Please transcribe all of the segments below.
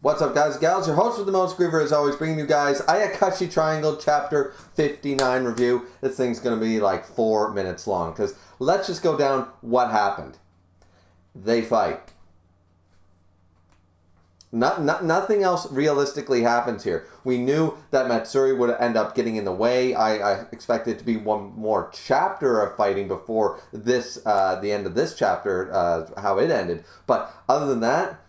What's up, guys and gals? Your host with the most, Griever, as always, bringing you guys Ayakashi Triangle Chapter 59 review. This thing's going to be like 4 minutes long, because let's just go down what happened. They fight. Nothing else realistically happens here. We knew that Matsuri would end up getting in the way. I expected it to be one more chapter of fighting before this, the end of this chapter, how it ended. But other than that,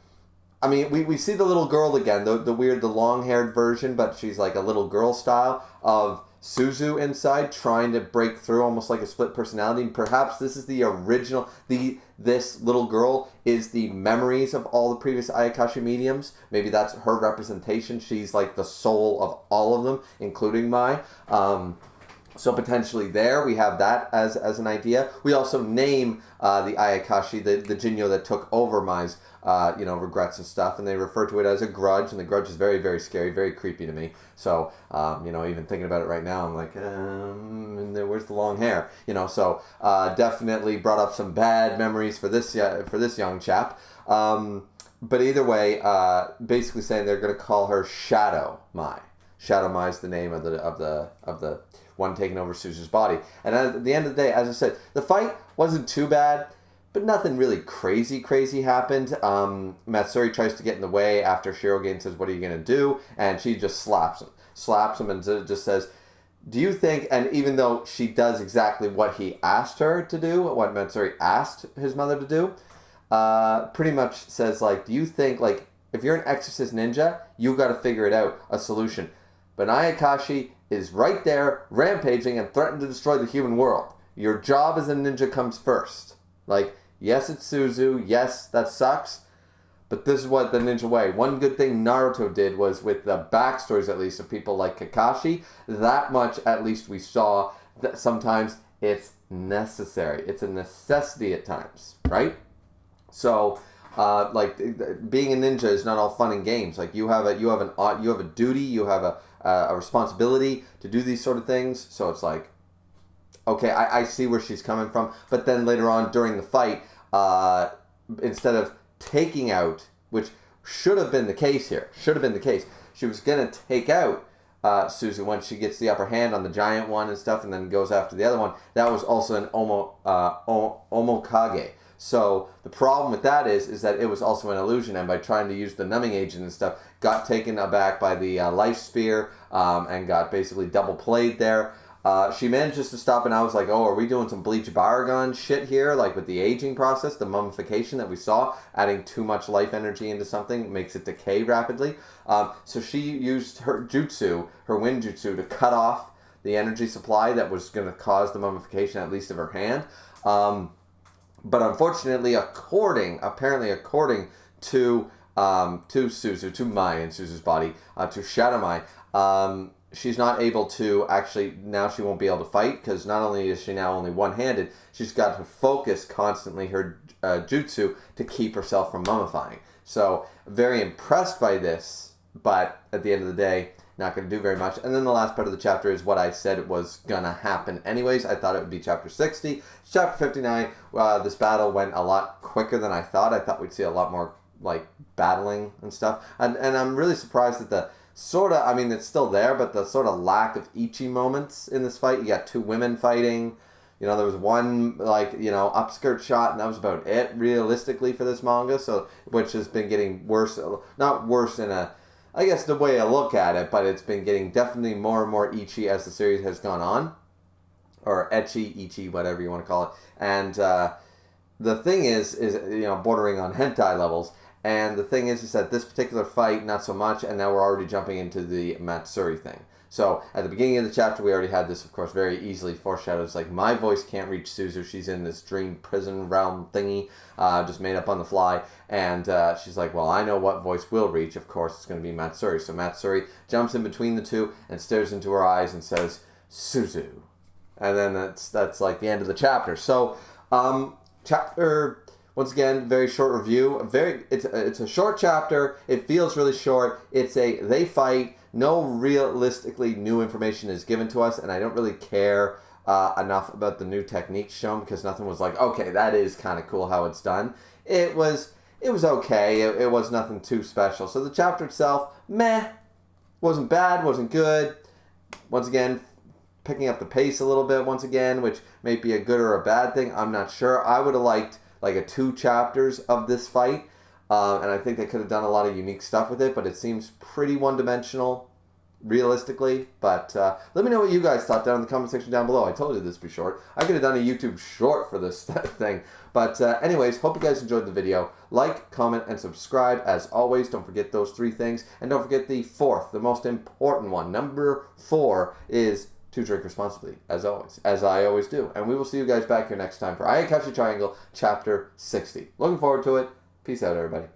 I mean, we see the little girl again, the long-haired version, but she's like a little girl style of Suzu inside, trying to break through, almost like a split personality. And perhaps this is the original, this little girl is the memories of all the previous Ayakashi mediums. Maybe that's her representation. She's like the soul of all of them, including Mai. So potentially there, we have that as an idea. We also name the Ayakashi, the Jinyo that took over Mai's regrets and stuff, and they refer to it as a grudge, and the grudge is very, very scary, very creepy to me. So, even thinking about it right now, I'm like, where's the long hair? So definitely brought up some bad memories for this young chap. But either way, basically saying they're going to call her Shadow Mai. Shadow Mai is the name of the one taking over Suzu's body. And at the end of the day, as I said, the fight wasn't too bad, but nothing really crazy happened. Matsuri tries to get in the way after Shirogane says, "What are you going to do?" And she just slaps him and just says, "Do you think," and even though she does exactly what he asked her to do, what Matsuri asked his mother to do, pretty much says, like, "Do you think, like, if you're an exorcist ninja, you got to figure it out, a solution. But Ayakashi is right there, rampaging and threatening to destroy the human world. Your job as a ninja comes first. Like, yes, it's Suzu. Yes, that sucks. But this is what the ninja way." One good thing Naruto did was, with the backstories, at least, of people like Kakashi, that much, at least, we saw that sometimes it's necessary. It's a necessity at times, right? So, being a ninja is not all fun and games. Like, you have a duty, you have a responsibility to do these sort of things. So it's like, okay, I see where she's coming from. But then later on during the fight, instead of taking out, which should have been the case here, she was going to take out Suzu when she gets the upper hand on the giant one and stuff, and then goes after the other one. That was also an omokage. So the problem with that is that it was also an illusion, and by trying to use the numbing agent and stuff, got taken aback by the life sphere, and got basically double played there. She manages to stop, and I was like, oh, are we doing some Bleach Baragon shit here? Like, with the aging process, the mummification that we saw, adding too much life energy into something makes it decay rapidly. So she used her jutsu, her wind jutsu, to cut off the energy supply that was going to cause the mummification, at least of her hand. But unfortunately, according to Suzu, to Mai in Suzu's body, to Shadow Mai, she's not able to actually, now she won't be able to fight, because not only is she now only one-handed, she's got to focus constantly her jutsu to keep herself from mummifying. So, very impressed by this, but at the end of the day, not going to do very much. And then the last part of the chapter is what I said was going to happen anyways. I thought it would be chapter 60. Chapter 59, this battle went a lot quicker than I thought. I thought we'd see a lot more, like, battling and stuff. And I'm really surprised at the sort of, I mean, it's still there, but the sort of lack of Ichi moments in this fight. You got two women fighting. There was one, upskirt shot, and that was about it, realistically, for this manga. So, which has been getting worse. Not worse in a, I guess, the way I look at it, but it's been getting definitely more and more Ichi as the series has gone on. Or ecchi, Ichi, whatever you want to call it. And the thing is bordering on hentai levels. And the thing is that this particular fight, not so much, and now we're already jumping into the Matsuri thing. So, at the beginning of the chapter, we already had this, of course, very easily foreshadowed. It's like, my voice can't reach Suzu. She's in this dream prison realm thingy, just made up on the fly. And she's like, well, I know what voice will reach. Of course, it's going to be Matsuri. So Matsuri jumps in between the two and stares into her eyes and says, Suzu. And then that's like the end of the chapter. So, chapter... Once again, very short review. It's a short chapter. It feels really short. They fight. No realistically new information is given to us, and I don't really care enough about the new techniques shown, because nothing was like, okay, that is kind of cool how it's done. It was it was okay. It was nothing too special. So the chapter itself, meh. Wasn't bad, wasn't good. Once again, picking up the pace a little bit once again, which may be a good or a bad thing. I'm not sure. I would have liked like a 2 chapters of this fight. And I think they could have done a lot of unique stuff with it, but it seems pretty one-dimensional, realistically. But let me know what you guys thought down in the comment section down below. I told you this would be short. I could have done a YouTube short for this thing. But anyways, hope you guys enjoyed the video. Like, comment, and subscribe. As always, don't forget those 3 things. And don't forget the 4th, the most important one. Number 4 is to drink responsibly, as always, as I always do. And we will see you guys back here next time for Ayakashi Triangle, Chapter 60. Looking forward to it. Peace out, everybody.